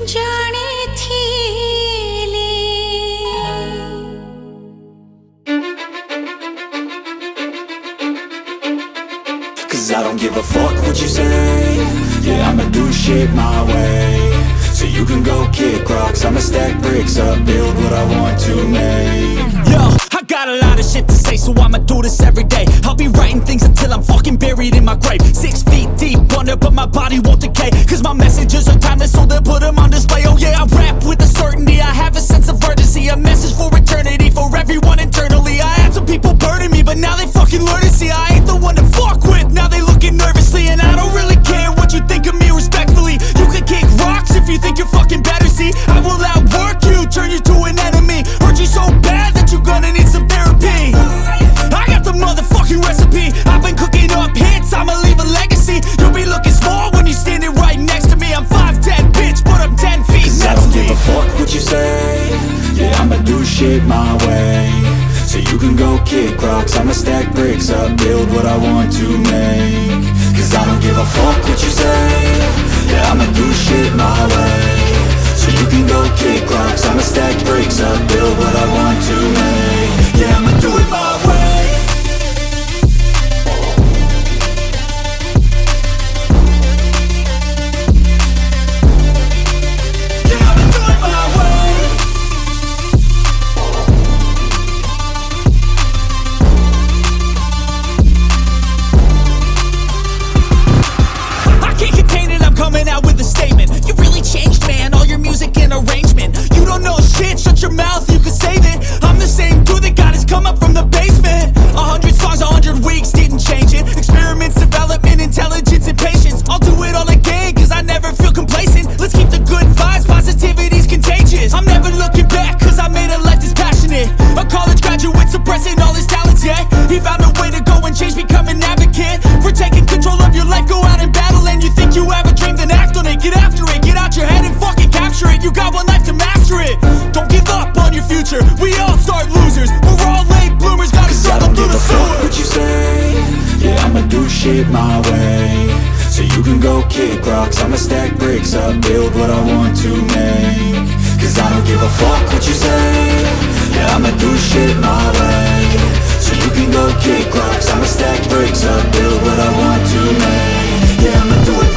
Cause I don't give a fuck what you say. Yeah, I'ma do shit my way. So you can go kick rocks, I'ma stack bricks up, build what I want to make. Yo, I got a lot of shit to say, so I'ma do this every day. I'll be writing things until I'm fucking buried in my grave. 6 feet deep under, but my body won't decay. Cause my messages are timeless, so they'll put them on display. Oh yeah, I rap with a certainty, I have a sense of urgency. A message for eternity, for everyone internally. I had some people burning me, but now they fucking learn to see I ain't the one to fuck with, now they looking nervously. And I don't really care what you think of me, respectfully. You can kick rocks if you think you're fucking better, see. I will outwork you, turn you to an enemy. Hurt you so bad that you're gonna need some therapy. I got the motherfucking recipe, I've been cooking up hits, I'ma leave a legacy. You'll be looking small when you're standing right next to me. I'm 5'10", bitch, but I'm 10 feet Cause next I don't to give me. a fuck what you say. Yeah, I'ma do shit my way. So you can go kick rocks, I'ma stack bricks up, build what I want to make. Cause I don't give a fuck what you say. Yeah, I'ma do shit my way. So you can go kick rocks, I'ma stack bricks up, build what I want to make. Yeah, I'ma do it my way. Yeah, I'ma do it my way. I can't contain it, I'm coming out with a statement. You really changed, man, all your music and arrangement. You don't know shit, shut your mouth, you can save it. I'm the same dude that got his come up from the basement. 100 songs, 100 weeks, didn't change it. Experiments, development, intelligence, and patience. I'll do it all again, cause I never feel complacent. Let's keep the good vibes, positivity's contagious. I'm never looking back, cause I made a life that's passionate. A college graduate suppressing all his talents, yeah. He found a way to go and change, become an advocate. For taking control of your life, go out and battle. And you think you have a dream, then act on it. Get after it, get out your head and fucking capture it. You got one life to master it. Don't give up on your future, we all start losers. We're all late bloomers, gotta Cause I struggle don't through give the a fuck sewer. what you say. Yeah, I'ma do shit my way. So you can go kick rocks, I'ma stack bricks up, build what I want to make. Cause I don't give a fuck what you say. Yeah, I'ma do shit my way. So you can go kick rocks, I'ma stack bricks up, build what I want to make. Yeah, I'ma do it